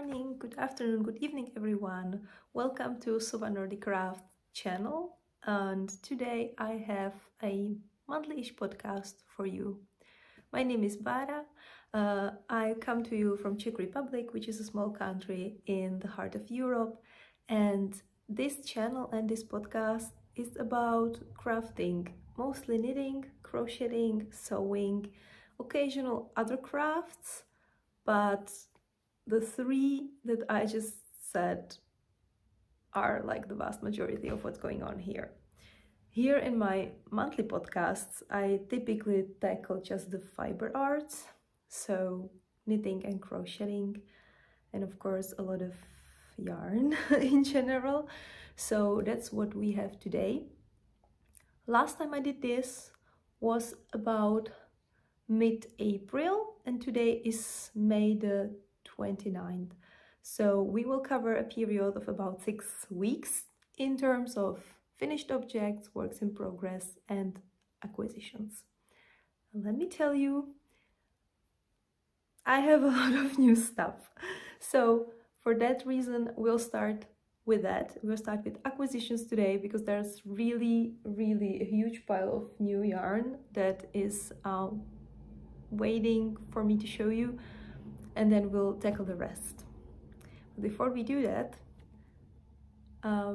morning, good afternoon, good evening everyone. Welcome to Soho Nordic Craft channel, and today I have a monthly-ish podcast for you. My name is Bára. I come to you from Czech Republic, which is a small country in the heart of Europe, and this channel and this podcast is about crafting, mostly knitting, crocheting, sewing, occasional other crafts, but the three that I just said are like the vast majority of what's going on here. Here in my monthly podcasts, I typically tackle just the fiber arts, so knitting and crocheting, and of course a lot of yarn in general. So that's what we have today. Last time I did this was about mid-April, and today is May the 29th. So we will cover a period of about 6 weeks in terms of finished objects, works in progress, and acquisitions. And let me tell you, I have a lot of new stuff. So for that reason, we'll start with that. We'll start with acquisitions today because there's really a huge pile of new yarn that is waiting for me to show you, and then we'll tackle the rest. Before we do that,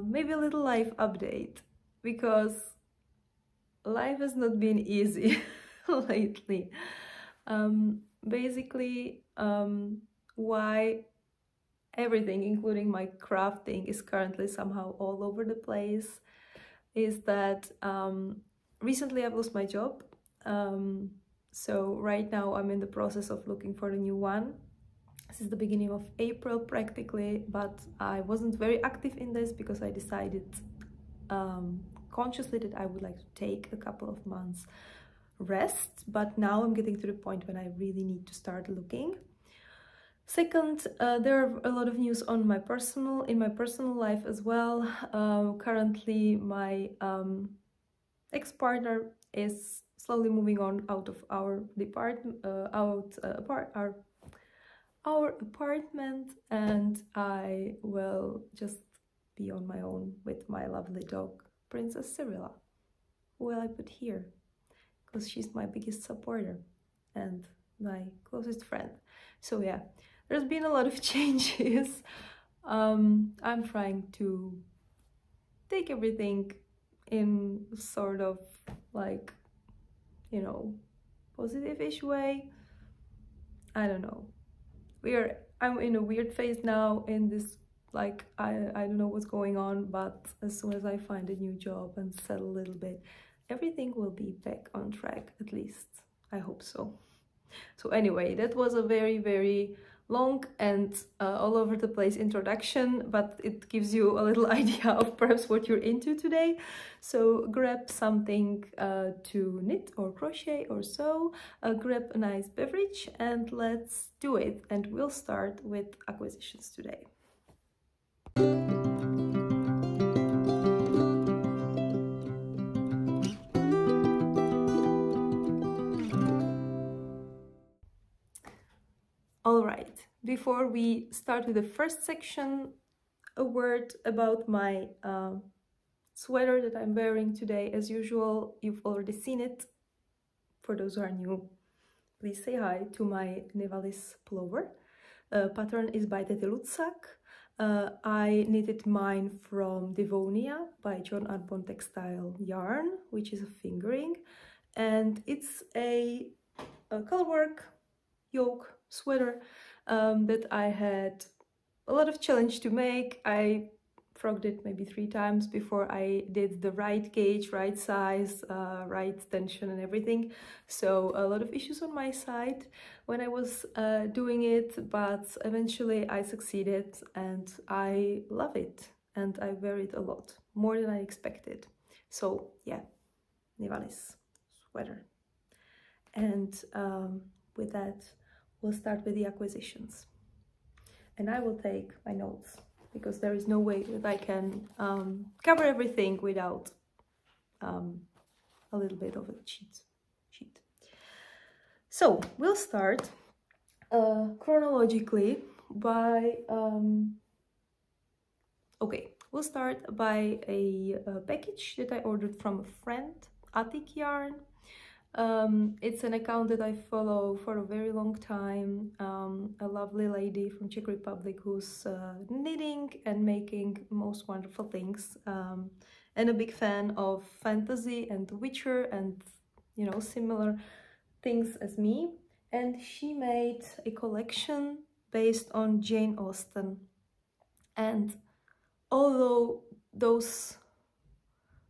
maybe a little life update, because life has not been easy lately. Basically, why everything, including my crafting, is currently somehow all over the place is that recently I've lost my job. So right now I'm in the process of looking for a new one. This is the beginning of April practically, but I wasn't very active in this because I decided consciously that I would like to take a couple of months rest, but now I'm getting to the point when I really need to start looking. Second, there are a lot of news on my personal life as well. Currently my ex-partner is slowly moving on out of our our apartment, and I will just be on my own with my lovely dog, Princess Cyrilla, who will I put here because she's my biggest supporter and my closest friend. So yeah, there's been a lot of changes. I'm trying to take everything in sort of like, you know, positive-ish way. I don't know. I'm in a weird phase now in this, like, I don't know what's going on, but as soon as I find a new job and settle a little bit, everything will be back on track, at least. I hope so. So anyway, that was a very long and all over the place introduction, but it gives you a little idea of perhaps what you're into today. So grab something to knit or crochet or sew, grab a nice beverage, and let's do it. And we'll start with acquisitions today. All right, before we start with the first section, a word about my sweater that I'm wearing today. As usual, you've already seen it. For those who are new, please say hi to my Nevalis pullover. Pattern is by Tete Lucak. I knitted mine from Devonia by John Arbon Textile Yarn, which is a fingering, and it's a colorwork yoke sweater that I had a lot of challenge to make. I frogged it maybe 3 times before I did the right gauge, right size, right tension and everything. So a lot of issues on my side when I was doing it, but eventually I succeeded and I love it and I wear it a lot, more than I expected. So yeah, Nevalis sweater. And with that, we'll start with the acquisitions. And I will take my notes because there is no way that I can cover everything without a little bit of a cheat. So we'll start chronologically by okay, we'll start by a package that I ordered from a friend, Atik yarn. It's an account that I follow for a very long time, a lovely lady from Czech Republic who's knitting and making most wonderful things, and a big fan of fantasy and The Witcher and, you know, similar things as me. And she made a collection based on Jane Austen. And although those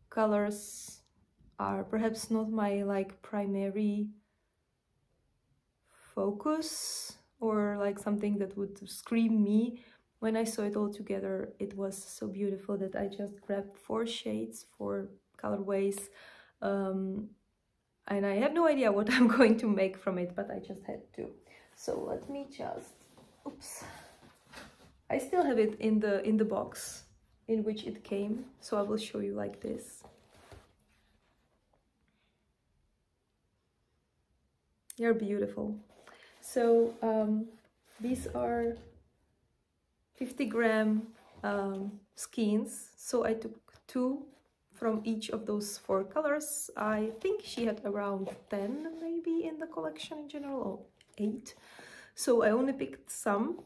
colors are perhaps not my like primary focus or like something that would scream me, when I saw it all together, it was so beautiful that I just grabbed 4 shades, 4 colorways, and I have no idea what I'm going to make from it, but I just had to. So let me just, oops, I still have it in the box in which it came, so I will show you like this. They're beautiful. So these are 50-gram skeins, so I took 2 from each of those 4 colors. I think she had around 10 maybe in the collection in general, or 8. So I only picked some,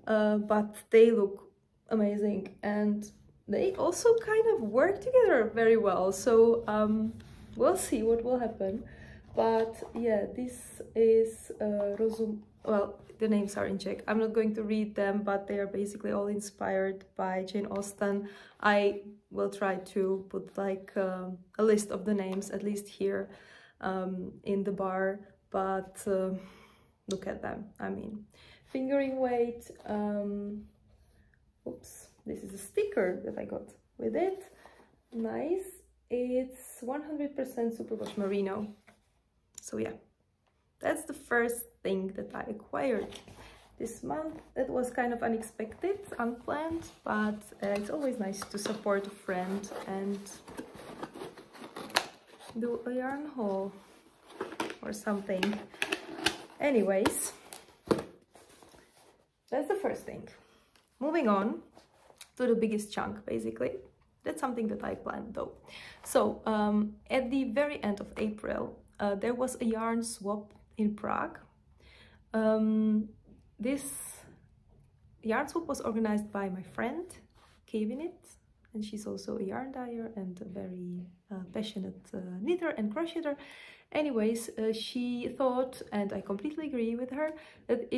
but they look amazing and they also kind of work together very well. So we'll see what will happen. But yeah, this is Rozum. Well, the names are in Czech. I'm not going to read them, but they are basically all inspired by Jane Austen. I will try to put like a list of the names, at least here in the bar. But look at them. I mean, fingering weight. Oops, this is a sticker that I got with it. Nice. It's 100% superwash merino. So yeah, that's the first thing that I acquired this month. That was kind of unexpected, unplanned, but it's always nice to support a friend and do a yarn haul or something. Anyways, that's the first thing. Moving on to the biggest chunk, basically. That's something that I planned though. So at the very end of April, there was a yarn swap in Prague. This yarn swap was organized by my friend Kaywiknit, and she's also a yarn dyer and a very passionate knitter and crocheter. Anyways, she thought, and I completely agree with her, that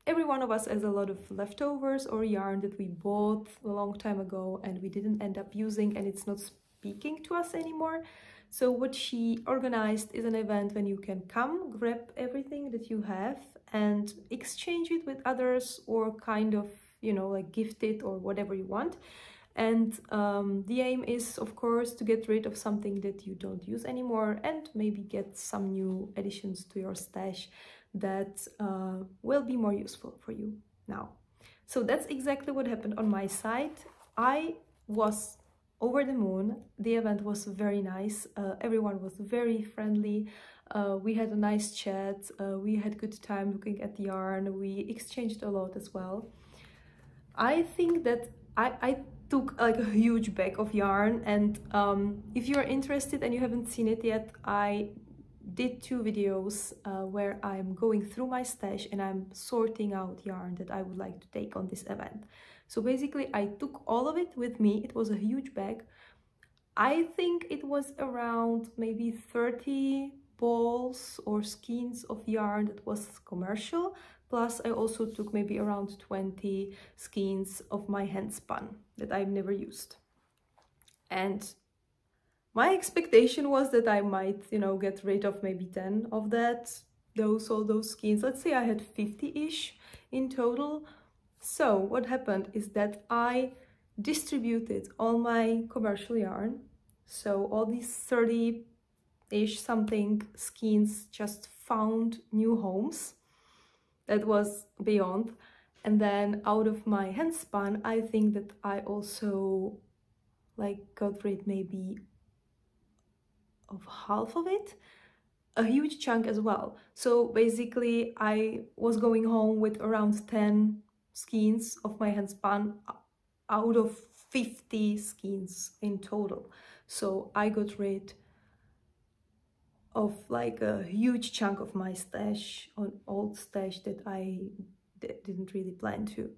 every one of us has a lot of leftovers or yarn that we bought a long time ago and we didn't end up using, and it's not speaking to us anymore. So what she organized is an event when you can come, grab everything that you have and exchange it with others, or kind of, you know, like gift it or whatever you want. And the aim is, of course, to get rid of something that you don't use anymore and maybe get some new additions to your stash that will be more useful for you now. So that's exactly what happened on my side. I was over the moon. The event was very nice. Everyone was very friendly. We had a nice chat. We had good time looking at the yarn. We exchanged a lot as well. I think that I took like a huge bag of yarn, and if you're interested and you haven't seen it yet, I did 2 videos where I'm going through my stash and I'm sorting out yarn that I would like to take on this event. So basically I took all of it with me. It was a huge bag. I think it was around maybe 30 balls or skeins of yarn that was commercial, plus I also took maybe around 20 skeins of my hand spun that I've never used. And my expectation was that I might, you know, get rid of maybe 10 of all those skeins. Let's say I had 50-ish in total. So what happened is that I distributed all my commercial yarn. So all these 30-ish something skeins just found new homes. That was beyond. And then out of my hand spun, I think that I also like got rid maybe of half of it, a huge chunk as well. So basically I was going home with around 10 skeins of my handspan out of 50 skeins in total. So I got rid of like a huge chunk of my stash, an old stash that I didn't really plan to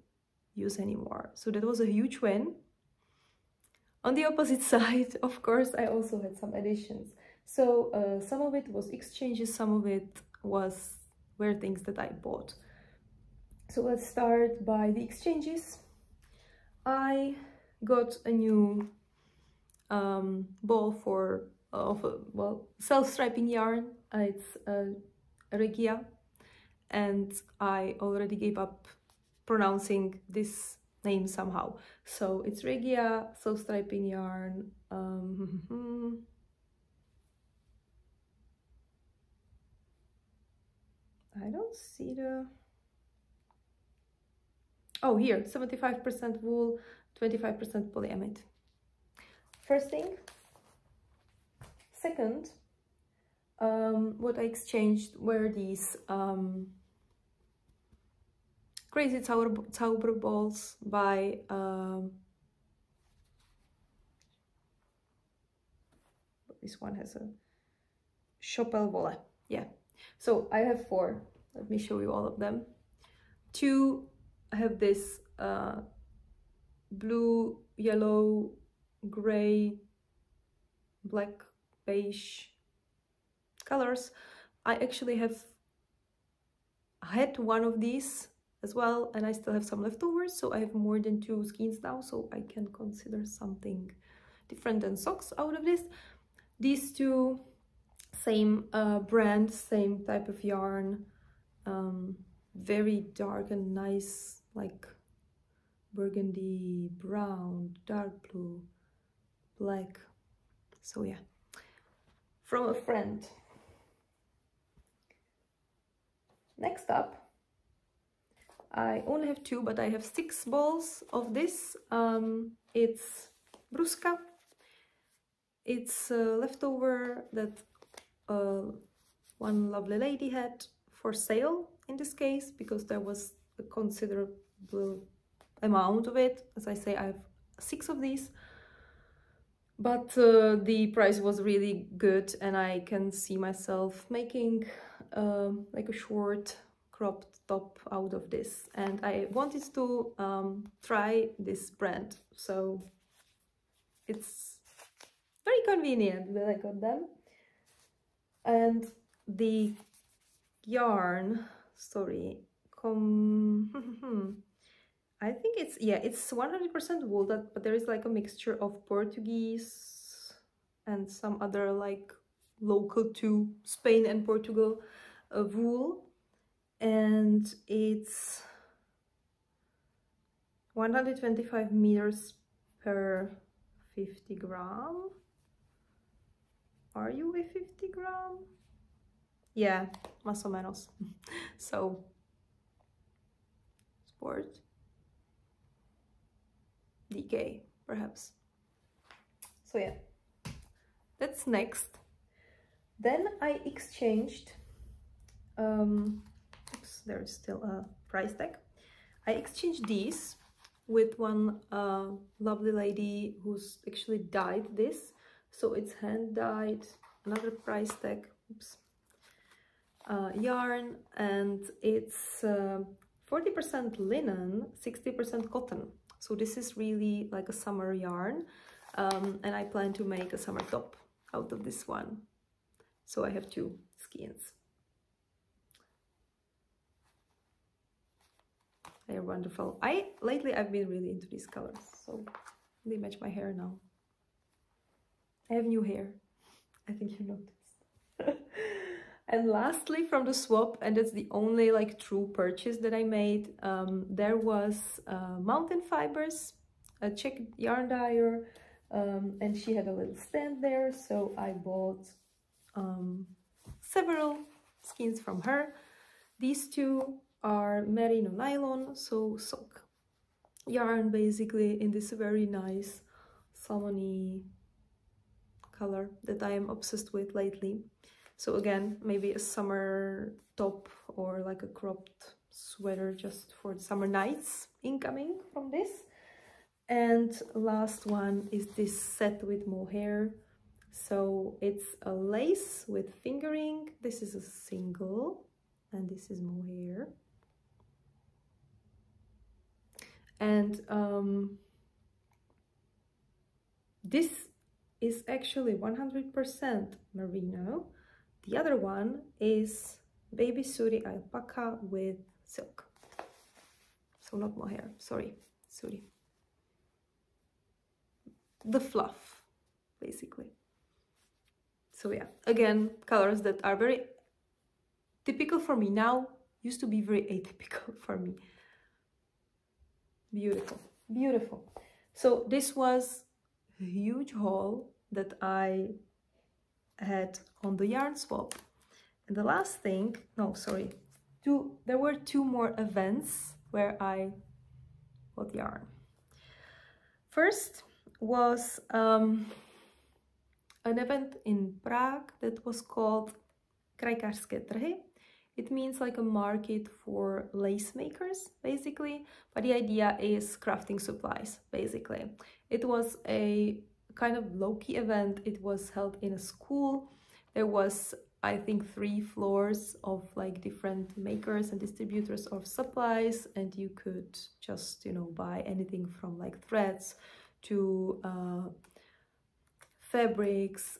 use anymore. So that was a huge win. On the opposite side, of course, I also had some additions. So some of it was exchanges, some of it were things that I bought. So let's start by the exchanges. I got a new ball well, self-striping yarn. It's Regia, and I already gave up pronouncing this name somehow. So it's Regia self-striping yarn. I don't see the... Oh, here, 75% wool, 25% polyamide. First thing. Second, what I exchanged were these crazy Zauberballs by this one has a Chopel Volle. Yeah. So I have 4. Let me show you all of them. 2 have this blue, yellow, gray, black, beige colors. I actually have had one of these as well, and I still have some leftovers, so I have more than 2 skeins now, so I can consider something different than socks out of this. These 2, same brand, same type of yarn, very dark and nice, like burgundy, brown, dark blue, black. So yeah, from a friend. Next up, I only have 2, but I have 6 balls of this. It's Brusca. It's a leftover that one lovely lady had for sale in this case, because there was a considerable amount of it. As I say, I have 6 of these, but the price was really good, and I can see myself making like a short cropped top out of this, and I wanted to try this brand, so it's very convenient that I got them. And the yarn, sorry, I think it's, yeah, it's 100% wool, but there is like a mixture of Portuguese and some other like local to Spain and Portugal wool, and it's 125 meters per 50 gram. Are you a 50 gram? Yeah, más o menos. So, sport, DK, perhaps. So yeah, that's next. Then I exchanged, oops, there's still a price tag. I exchanged these with one lovely lady who's actually dyed this. So it's hand dyed, another price tag, oops, yarn, and it's 40% linen, 60% cotton. So this is really like a summer yarn, and I plan to make a summer top out of this one. So I have 2 skeins. They're wonderful. Lately I've been really into these colors, so they match my hair now. I have new hair, I think you noticed. And lastly, from the swap, and that's the only like true purchase that I made, there was Mountain Fibres, a Czech yarn dyer, and she had a little stand there, so I bought several skeins from her. These 2 are merino nylon, so sock yarn basically, in this very nice salmony color that I am obsessed with lately. So again, maybe a summer top or like a cropped sweater just for the summer nights incoming from this. And last one is this set with mohair. So it's a lace with fingering. This is a single and this is mohair. And this is actually 100% merino. The other one is baby suri alpaca with silk. So not mohair, sorry, suri. The fluff, basically. So yeah, again, colors that are very typical for me now, used to be very atypical for me. Beautiful, beautiful. So this was a huge haul that I had on the yarn swap. And the last thing, no, sorry, there were two more events where I bought yarn. First was an event in Prague that was called Krajkarske trhy. It means like a market for lace makers, basically, but the idea is crafting supplies, basically. It was a kind of low-key event. It was held in a school. There was, I think, 3 floors of like different makers and distributors of supplies, and you could just, you know, buy anything from like threads to fabrics.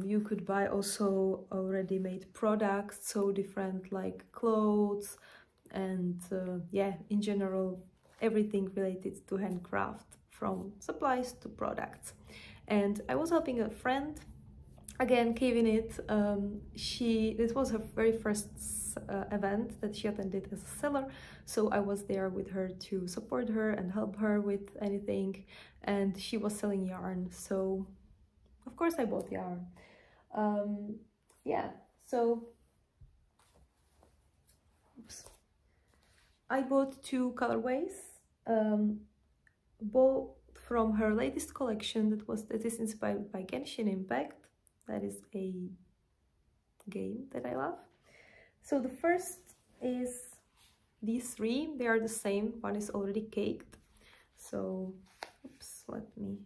You could buy also already made products, so different like clothes and yeah, in general everything related to handcraft, from supplies to products. And I was helping a friend, again Kaywiknit. This was her very first event that she attended as a seller, so I was there with her to support her and help her with anything, and she was selling yarn, so of course I bought yarn. Yeah, so oops. I bought 2 colorways, both from her latest collection that is inspired by Genshin Impact. That is a game that I love. So the first is these 3. They are the same. One is already caked. So, oops, let me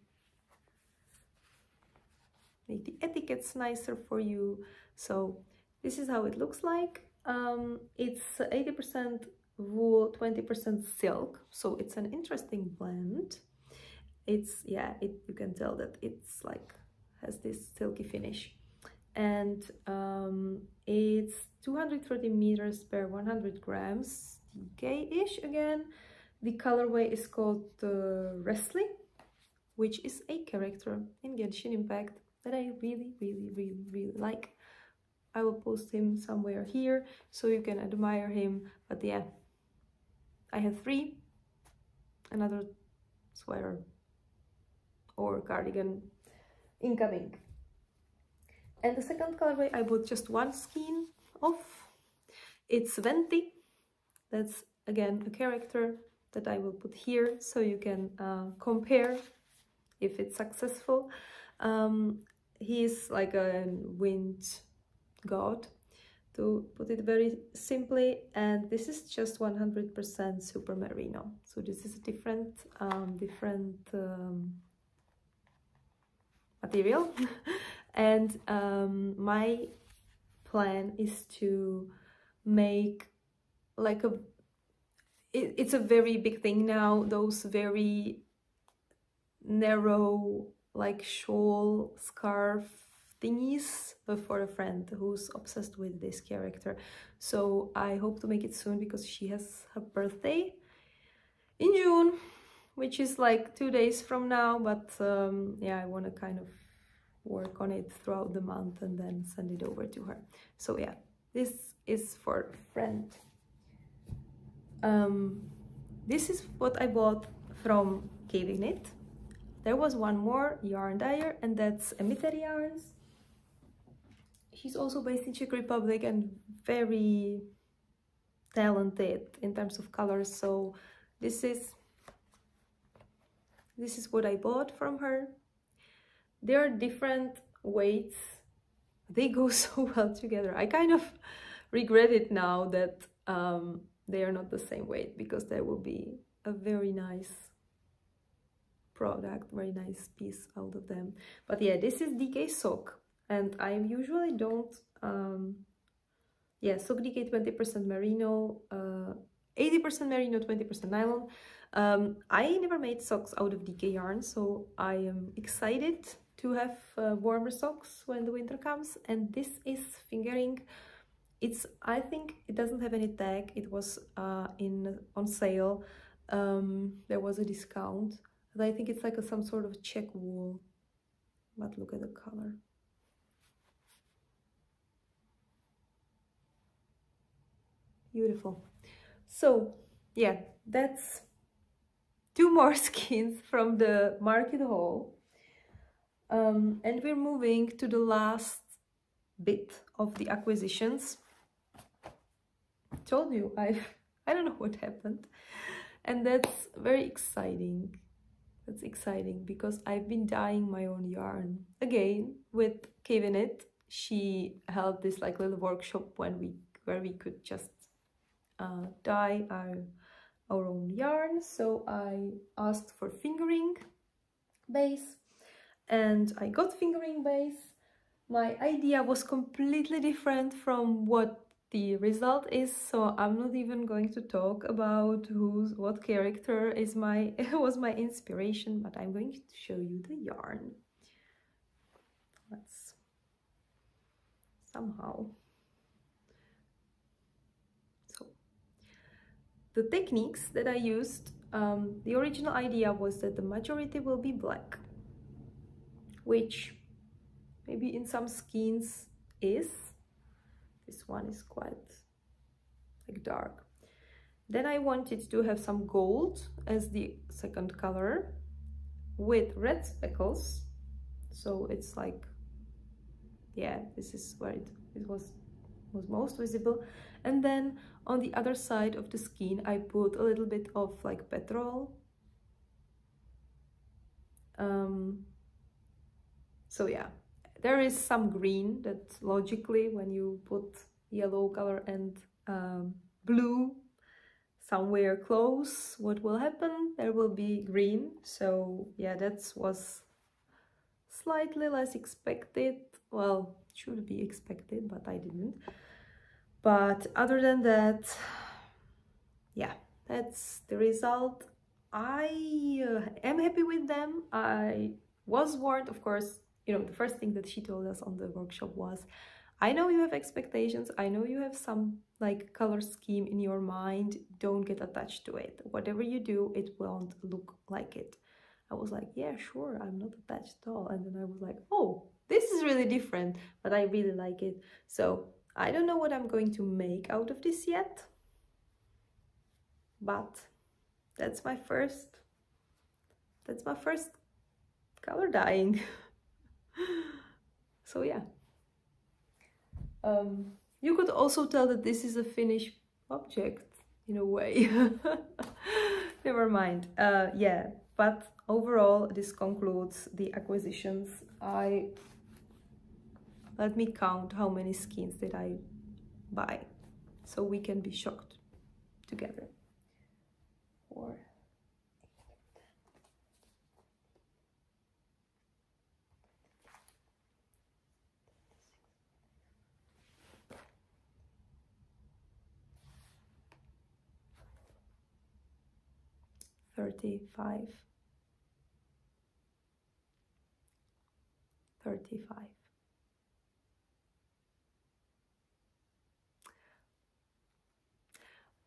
make the etiquettes nicer for you. So this is how it looks like. It's 80% wool, 20% silk, so it's an interesting blend. It's, yeah, you can tell that it's like has this silky finish, and it's 230 meters per 100 grams DK-ish. Again, the colorway is called Wrestling, which is a character in Genshin Impact that I really like. I will post him somewhere here so you can admire him. But yeah, I have 3, another sweater or cardigan incoming. And the second colorway I bought just 1 skein of. It's Venti. That's again a character that I will put here so you can compare if it's successful. He's like a wind god, to put it very simply, and this is just 100% super merino. So this is a different material. And my plan is to make like it's a very big thing now, those very narrow like shawl scarf thingies for a friend who's obsessed with this character. So I hope to make it soon because she has her birthday in June, which is like 2 days from now, but yeah, I want to kind of work on it throughout the month and then send it over to her. So yeah, this is for a friend. This is what I bought from Kaywiknit. There was one more yarn dyer, and that's Emiteri yarns. She's also based in Czech Republic and very talented in terms of colors. So this is what I bought from her. There are different weights. They go so well together. I kind of regret it now that they are not the same weight, because there will be a very nice product, very nice piece out of them. But yeah, this is DK sock, and I usually don't yeah, sock DK 20% merino, 80% merino, 20% nylon. I never made socks out of DK yarn, so I am excited to have warmer socks when the winter comes. And this is fingering. It's, I think it doesn't have any tag. It was on sale. There was a discount, but I think it's like some sort of check wool. But look at the color. Beautiful. So yeah, that's 2 more skeins from the market haul. And we're moving to the last bit of the acquisitions. Told you, I don't know what happened, and that's very exciting. That's exciting because I've been dyeing my own yarn again with Kaywiknit. She held this like little workshop where we could just dye our own yarn. So I asked for fingering base, and I got fingering base. My idea was completely different from what the result is, so I'm not even going to talk about what character is was my inspiration, but I'm going to show you the yarn. Let's somehow. So the techniques that I used, the original idea was that the majority will be black, which maybe in some skeins is. This one is quite like dark. Then I wanted to have some gold as the second color with red speckles. So it's like, yeah, this is where it was most visible. And then on the other side of the skein, I put a little bit of like petrol. So yeah. There is some green that logically, when you put yellow color and blue somewhere close, what will happen? There will be green. So yeah, that was slightly less expected. Well, should be expected, but I didn't. But other than that, yeah, that's the result. I am happy with them. I was warned, of course. You know, the first thing that she told us on the workshop was, I know you have expectations, I know you have some like color scheme in your mind, don't get attached to it. Whatever you do, it won't look like it. I was like, yeah, sure, I'm not attached at all. And then I was like, oh, this is really different, but I really like it. So I don't know what I'm going to make out of this yet, but that's my first color dyeing. So yeah, you could also tell that this is a finished object in a way. Never mind. Yeah, but overall this concludes the acquisitions. Let me count how many skeins did I buy, so we can be shocked together. 4, 35.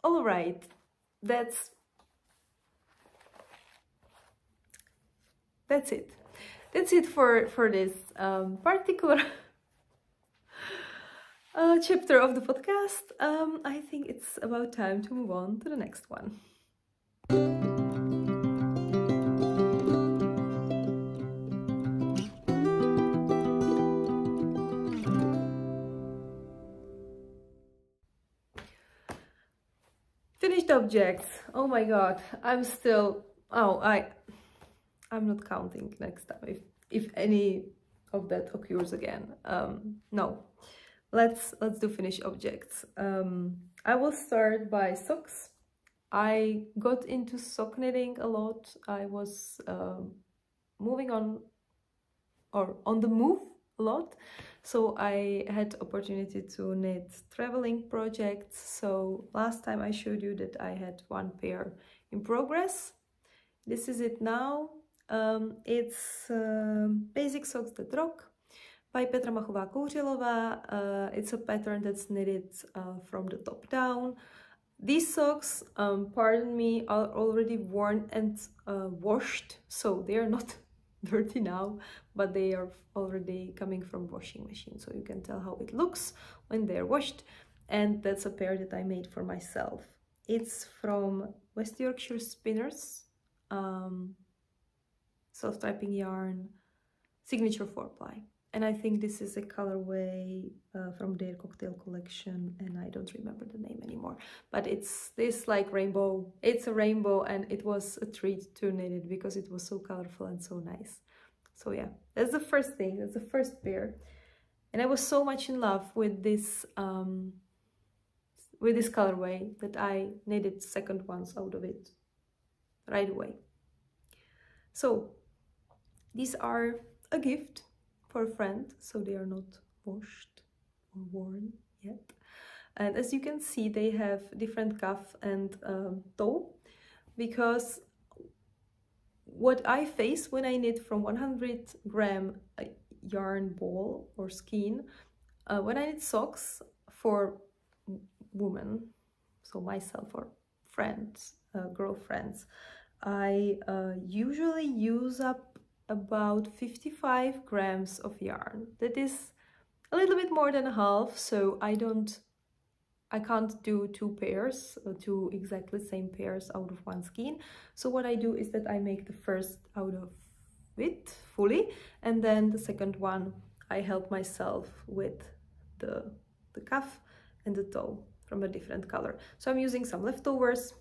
All right, that's it. That's it for this particular chapter of the podcast. I think it's about time to move on to the next one. Finished objects. Oh my god, I'm still, I'm not counting next time if any of that occurs again. No, let's do finished objects. I will start by socks. I got into sock knitting a lot. I was moving on, or on the move a lot, so I had opportunity to knit traveling projects. So last time I showed you that I had one pair in progress. This is it now. It's Basic Socks That Rock by Petra Machova Kourilova. It's a pattern that's knitted from the top down. These socks, pardon me, are already worn and washed, so they are not dirty now, but they are already coming from washing machine, so you can tell how it looks when they're washed. And that's a pair that I made for myself. It's from West Yorkshire Spinners, self-striping yarn, signature 4-ply. And I think this is a colorway from their cocktail collection, and I don't remember the name anymore. But it's this like rainbow. It's a rainbow, and it was a treat to knit it because it was so colorful and so nice. So yeah, that's the first thing. That's the first pair. And I was so much in love with this colorway that I knitted second ones out of it right away. So these are a gift for a friend, so they are not washed or worn yet. And as you can see, they have different cuff and toe, because what I face when I knit from 100-gram yarn ball or skein, when I knit socks for women, so myself or friends, girlfriends, I usually use up about 55 grams of yarn. That is a little bit more than a half, so I can't do two pairs, two exactly same pairs out of one skein. So what I do is that I make the first out of it fully, and then the second one I help myself with the cuff and the toe from a different color. So I'm using some leftovers,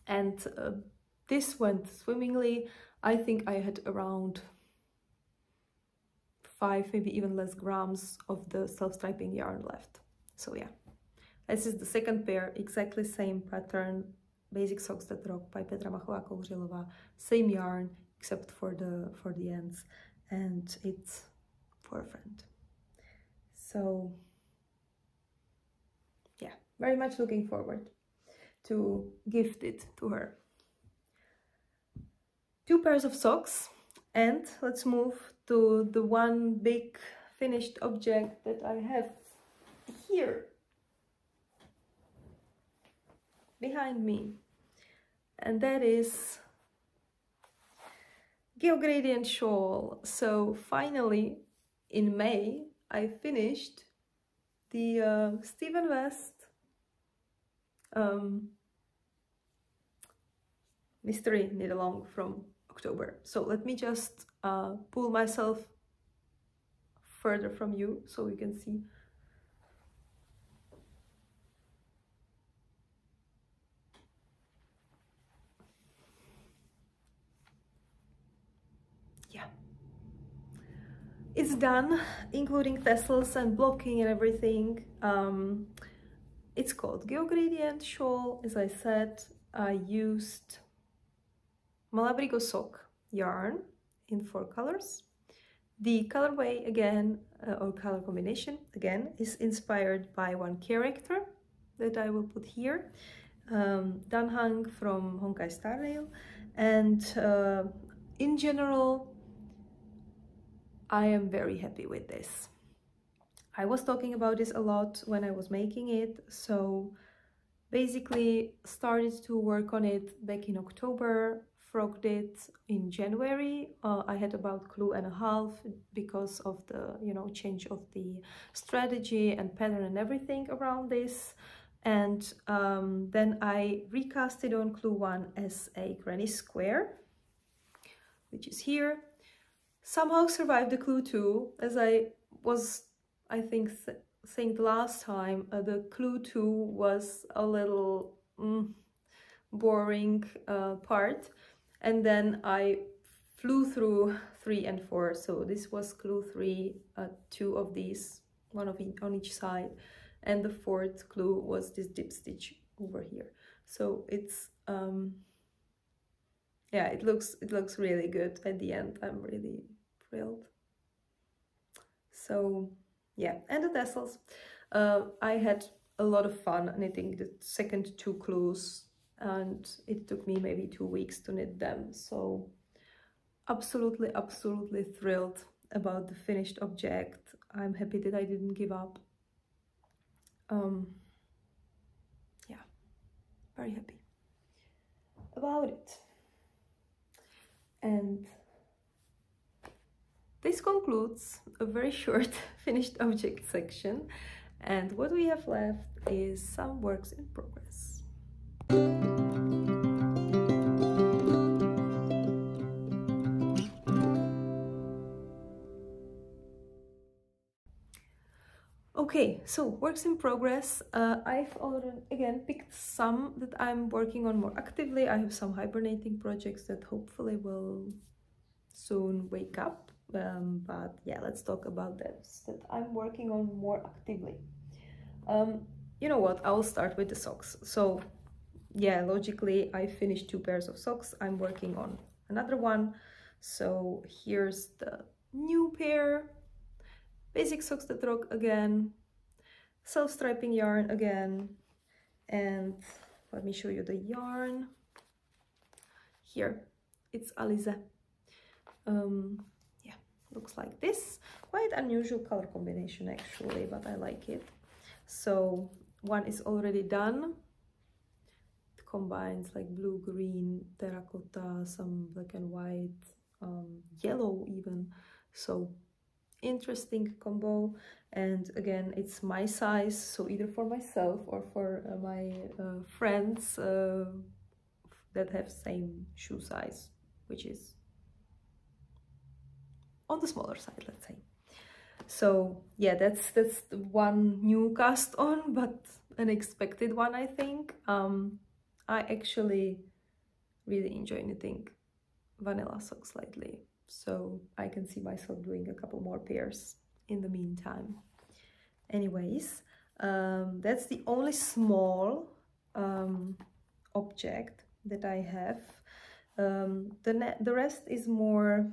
and this went swimmingly. I think I had around 5, maybe even less grams of the self-striping yarn left. So yeah, this is the second pair, exactly same pattern, Basic Socks That Rock by Petra Machova Kourilova, same yarn except for the ends, and it's for a friend. So yeah, very much looking forward to gift it to her. 2 pairs of socks, and let's move to the one big finished object that I have here behind me, and that is Gradient shawl. So finally in May I finished the Stephen West mystery knit along from October. So let me just pull myself further from you so you can see. Yeah, it's done, including tassels and blocking and everything. It's called Gradient shawl. As I said, I used Malabrigo sock yarn in 4 colors. The colorway again, or color combination again, is inspired by one character that I will put here, Danhang from Honkai Star Rail. And in general, I am very happy with this. I was talking about this a lot when I was making it, so basically started to work on it back in October, frogged it in January. I had about clue and a half because of the, you know, change of the strategy and pattern and everything around this. And then I recast it on clue 1 as a granny square, which is here. Somehow survived the clue 2, as I was, I think, saying the last time, the clue 2 was a little boring part, and then I flew through 3 and 4. So this was clue 3, 2 of these one on each side, and the fourth clue was this dip stitch over here. So it's yeah, it looks really good at the end. I'm really thrilled. So yeah, and the tassels. I had a lot of fun knitting the second two clues, and it took me maybe 2 weeks to knit them. So absolutely thrilled about the finished object. I'm happy that I didn't give up. Yeah, very happy about it. And this concludes a very short finished object section, and what we have left is some works in progress. Okay, so works in progress. I've already again picked some that I'm working on more actively. I have some hibernating projects that hopefully will soon wake up. But yeah, let's talk about those that I'm working on more actively. You know what? I'll start with the socks. So yeah, logically, I finished 2 pairs of socks. I'm working on another one. So here's the new pair. Basic socks that rock again, self-striping yarn again, and let me show you the yarn. Here, it's Alize. Yeah, looks like this. Quite unusual color combination actually, but I like it. So one is already done. It combines like blue, green, terracotta, some black and white, yellow even. So interesting combo, and again it's my size, so either for myself or for my friends that have same shoe size, which is on the smaller side, let's say. So yeah, that's the one new cast on, but an expected one, I think. I actually really enjoy knitting vanilla socks lately, so I can see myself doing a couple more pairs in the meantime. Anyways, that's the only small object that I have. The rest is more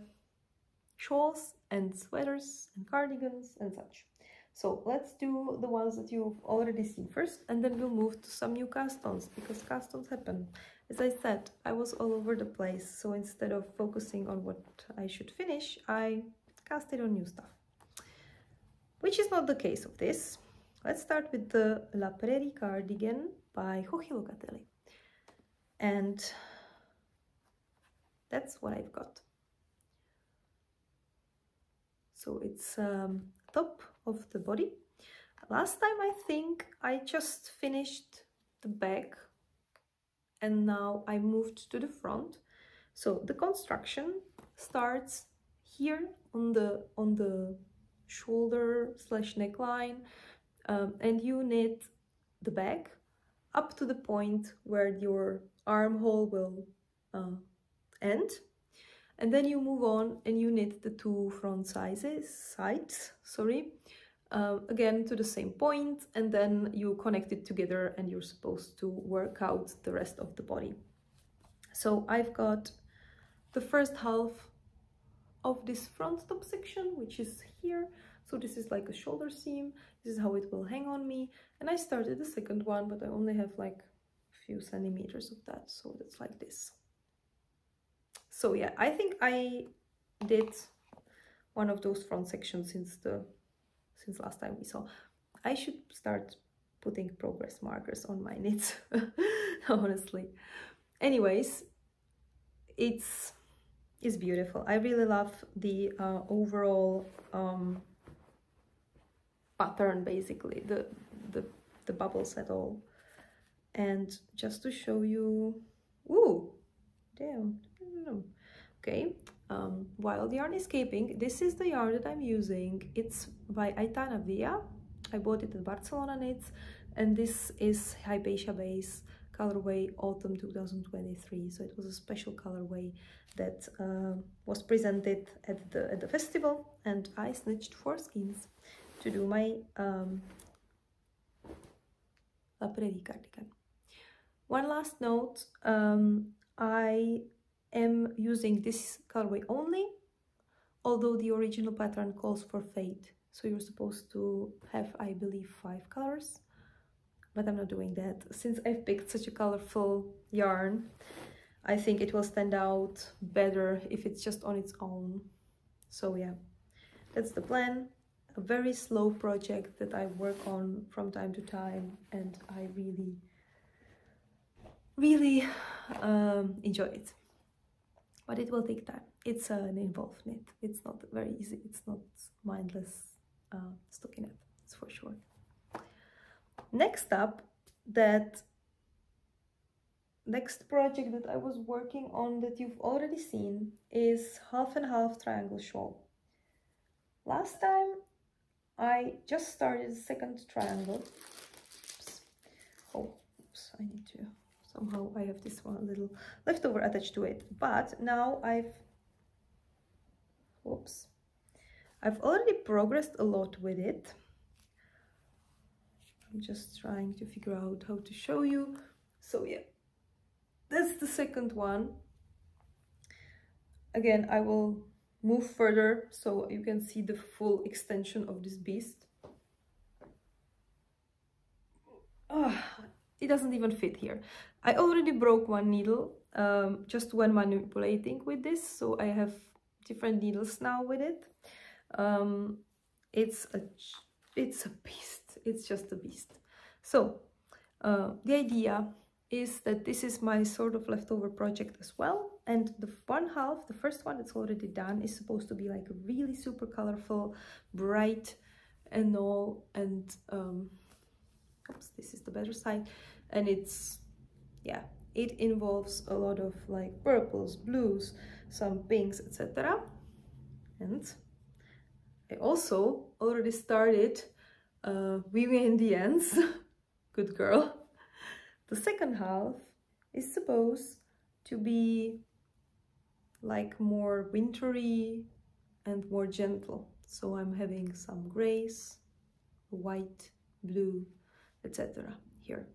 shawls and sweaters and cardigans and such. So let's do the ones that you've already seen first, and then we'll move to some new cast-ons, because cast-ons happen. As I said, I was all over the place, so instead of focusing on what I should finish, I casted on new stuff. Which is not the case of this. Let's start with the La Prairie cardigan by Joji Locatelli. And that's what I've got. So it's top of the body. Last time I think I just finished the back, and now I moved to the front. So the construction starts here on the shoulder slash neckline, and you knit the back up to the point where your armhole will end, and then you move on and you knit the 2 front sides, again to the same point, and then you connect it together and you're supposed to work out the rest of the body. So I've got the first half of this front top section, which is here. So this is like a shoulder seam. This is how it will hang on me. And I started the second one, but I only have like a few centimeters of that. So that's like this. So yeah, I think I did one of those front sections since last time we saw. I should start putting progress markers on my knits, honestly. Anyways, it's beautiful. I really love the overall pattern, basically, the bubbles at all. And just to show you, ooh, damn. Okay, Wild Yarn Escaping. This is the yarn that I'm using. It's by Aitana Via. I bought it at Barcelona Knits, and this is Hypatia base colorway autumn 2023. So it was a special colorway that was presented at the festival, and I snitched 4 skeins to do my La Prairie cardigan. One last note, I am using this colorway only, although the original pattern calls for fade. So you're supposed to have, I believe, 5 colors, but I'm not doing that. Since I've picked such a colorful yarn, I think it will stand out better if it's just on its own. So yeah, that's the plan. A very slow project that I work on from time to time, and I really enjoy it. But it will take time. It's an involved knit. It's not very easy. It's not mindless stockinette, that's for sure. Next up, that next project that I was working on that you've already seen is half and half triangle shawl. Last time I just started the second triangle. Oops. Oh, oops, I need to, somehow I have this one little leftover attached to it, but now I've already progressed a lot with it. I'm just trying to figure out how to show you. So yeah, that's the second one. Again, I will move further so you can see the full extension of this beast. It doesn't even fit here. I already broke one needle just when manipulating with this, so I have different needles now with it. It's a beast. It's just a beast. So the idea is that this is my sort of leftover project as well, and the one half, the first one that's already done, is supposed to be like really super colorful, bright and all, and oops, this is the better side, and it's, yeah, it involves a lot of like purples, blues, some pinks, etc. And I also already started weaving in the ends. Good girl. The second half is supposed to be like more wintry and more gentle. So I'm having some grays, white, blue, etc. here.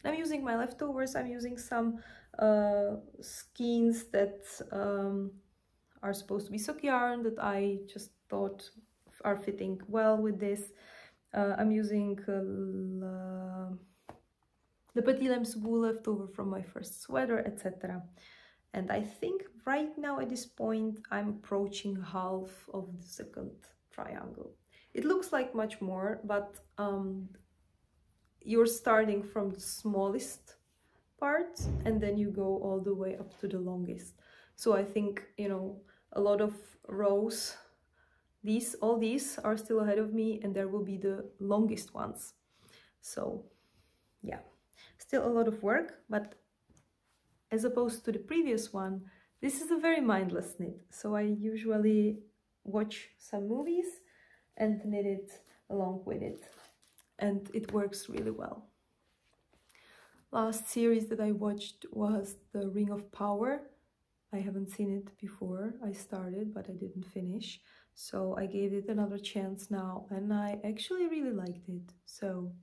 And I'm using my leftovers. I'm using some skeins that are supposed to be sock yarn that I just thought are fitting well with this. I'm using the Petit Lam's wool leftover from my first sweater, etc. And I think right now at this point I'm approaching half of the second triangle. It looks like much more, but you're starting from the smallest part and then you go all the way up to the longest. So I think, you know, a lot of rows, all these are still ahead of me, and there will be the longest ones. So yeah, still a lot of work, but as opposed to the previous one, this is a very mindless knit. So I usually watch some movies and knit it along with it, and it works really well. Last series that I watched was the Ring of Power. I haven't seen it before. I started, but I didn't finish. So I gave it another chance now, and I actually really liked it. So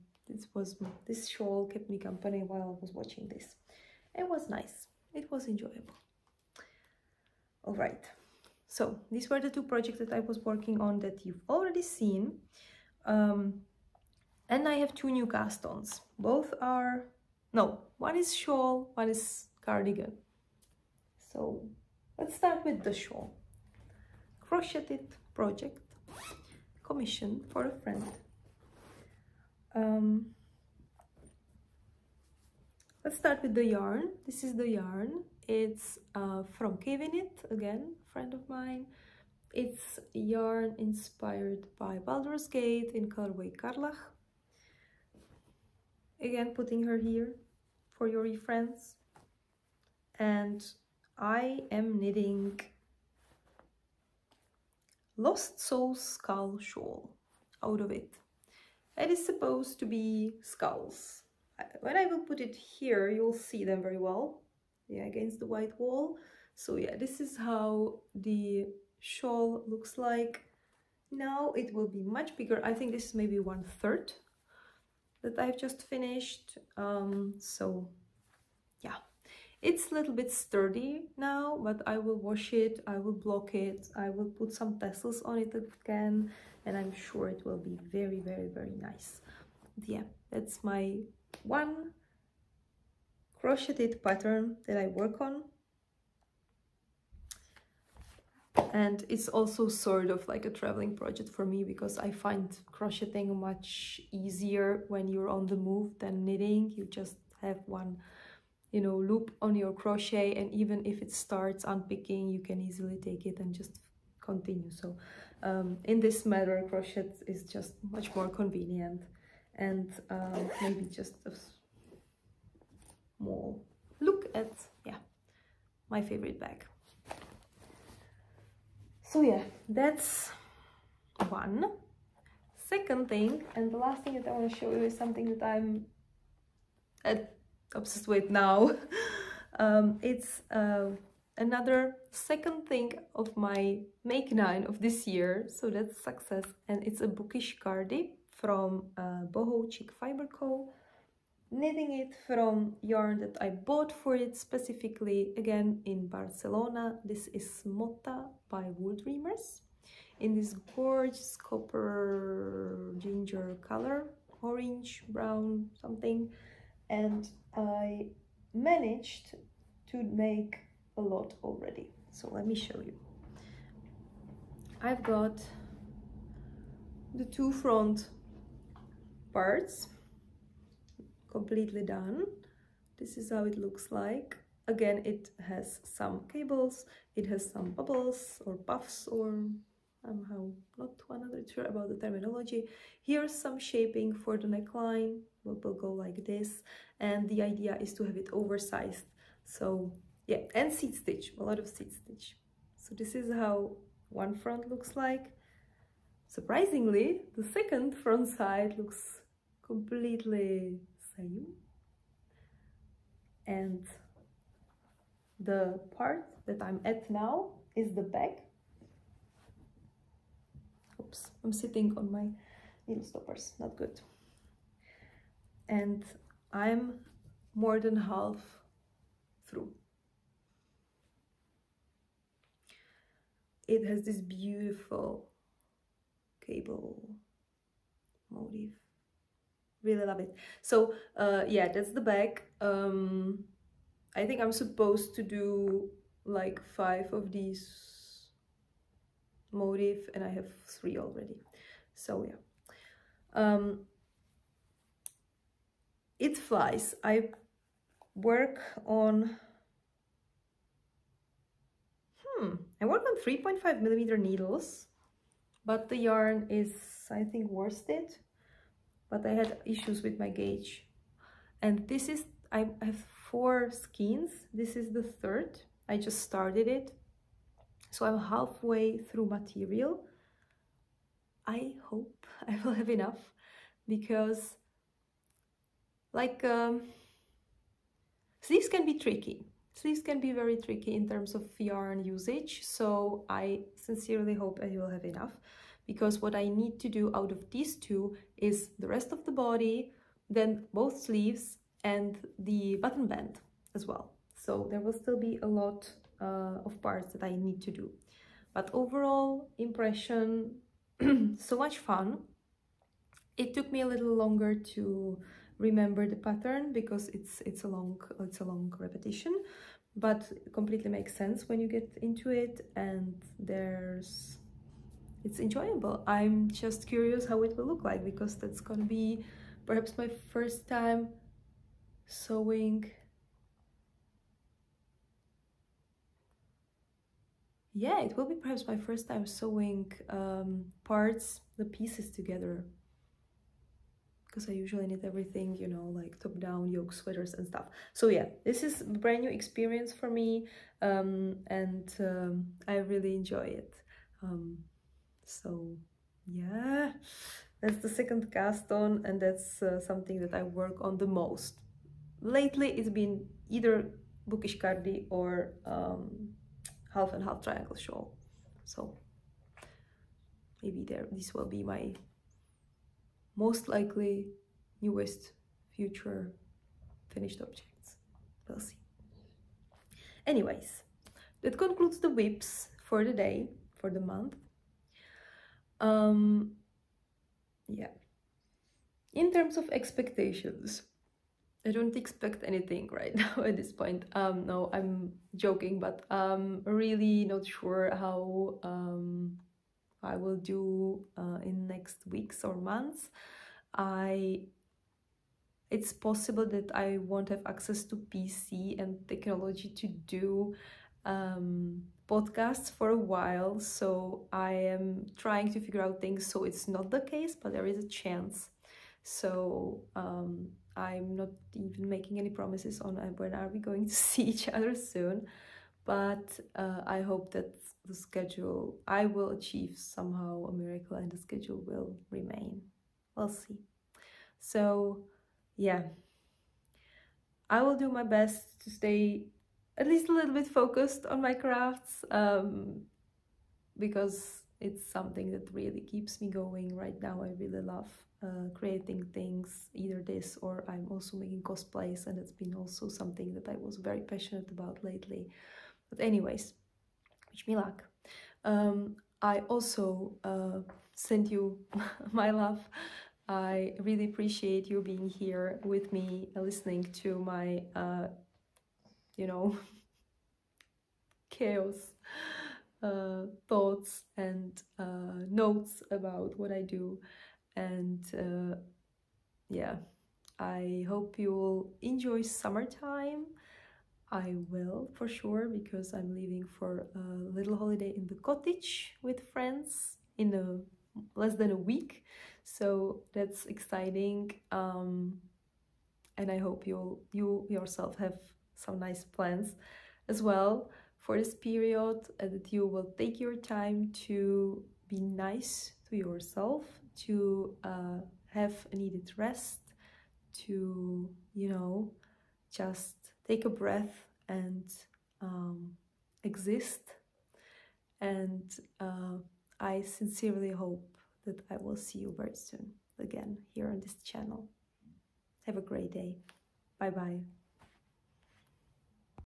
this shawl kept me company while I was watching this. It was nice. It was enjoyable. All right. So these were the two projects that I was working on that you've already seen. And I have two new cast-ons. Both are, no, one is shawl, one is cardigan. So let's start with the shawl. Crocheted project, commission for a friend. Let's start with the yarn. This is the yarn. It's from Kaywiknit, again, friend of mine. It's yarn inspired by Baldur's Gate in colorway Karlach. Again, putting her here for your reference. And I am knitting Lost Soul's skull shawl out of it. It is supposed to be skulls. When I will put it here, you'll see them very well, yeah, against the white wall. So yeah, this is how the shawl looks like. Now it will be much bigger. I think this is maybe 1/3 that I've just finished. So yeah, it's a little bit sturdy now, but I will wash it, I will block it, I will put some tassels on it again, and I'm sure it will be very, very, very nice. Yeah, that's my one crocheted pattern that I work on. And it's also sort of like a traveling project for me, because I find crocheting much easier when you're on the move than knitting. You just have one, you know, loop on your crochet, and even if it starts unpicking, you can easily take it and just continue. So in this matter, crochet is just much more convenient. And maybe just a small look at, yeah, my favorite bag. So yeah, that's one. Second thing, and the last thing that I want to show you, is something that I'm obsessed with now. It's another second thing of my Make 9 of this year, so that's success, and it's a bookish cardie from Boho Chic Fibre Co. Knitting it from yarn that I bought for it specifically, again in Barcelona. This is Mota by Wooldreamers in this gorgeous copper ginger color, orange, brown, something. And I managed to make a lot already. So let me show you. I've got the two front parts completely done. This is how it looks like. Again, it has some cables, it has some bubbles or puffs, or I'm not 100% sure about the terminology. Here's some shaping for the neckline. Will go like this, and the idea is to have it oversized. So yeah, and seat stitch, a lot of seat stitch. So this is how one front looks like. Surprisingly, the second front side looks completely same, and the part that I'm at now is the back. Oops, I'm sitting on my needle stoppers, not good. And I'm more than half through. It has this beautiful cable motif. Really love it. So yeah, that's the back. I think I'm supposed to do like 5 of these motif, and I have 3 already. So yeah, it flies. I work on 3.5mm needles, but the yarn is, I think, worsted. But I had issues with my gauge. And this is, I have 4 skeins. This is the 3rd. I just started it. So I'm halfway through material. I hope I will have enough, because like sleeves can be tricky. Sleeves can be very tricky in terms of yarn usage. So I sincerely hope I will have enough, because what I need to do out of these 2 is the rest of the body, then both sleeves and the button band as well. So there will still be a lot of parts that I need to do. But overall impression, so much fun. It took me a little longer to remember the pattern, because it's a long repetition, but it completely makes sense when you get into it, and it's enjoyable. I'm just curious how it will look like, because that's gonna be perhaps my first time sewing. Yeah, it will be perhaps my first time sewing the pieces together, because I usually knit everything, you know, like top down yoke sweaters and stuff. So yeah, this is a brand new experience for me, and I really enjoy it. So yeah, that's the second cast on, and that's something that I work on the most. Lately it's been either bookish cardie or half and half triangle shawl. So maybe this will be my most likely newest future finished objects. We'll see. Anyways, that concludes the whips for the day, for the month. Yeah. In terms of expectations, I don't expect anything right now at this point. No, I'm joking, but I'm really not sure how I will do in next weeks or months. It's possible that I won't have access to PC and technology to do podcasts for a while, so I am trying to figure out things so it's not the case, but there is a chance. So I'm not even making any promises on when are we going to see each other soon, but I hope that the schedule, I will achieve somehow a miracle and the schedule will remain. We'll see. So yeah, I will do my best to stay at least a little bit focused on my crafts, because it's something that really keeps me going right now. I really love creating things, either this or I'm also making cosplays, and it's been also something that I was very passionate about lately. But anyways, wish me luck. I also send you my love. I really appreciate you being here with me, listening to my, you know, chaos thoughts and notes about what I do. And yeah, I hope you will enjoy summertime. I will, for sure, because I'm leaving for a little holiday in the cottage with friends in less than a week. So that's exciting, and I hope you yourself have some nice plans as well for this period, and that you will take your time to be nice to yourself, to have a needed rest, to, you know, just take a breath and exist. And I sincerely hope that I will see you very soon again here on this channel. Have a great day. Bye bye.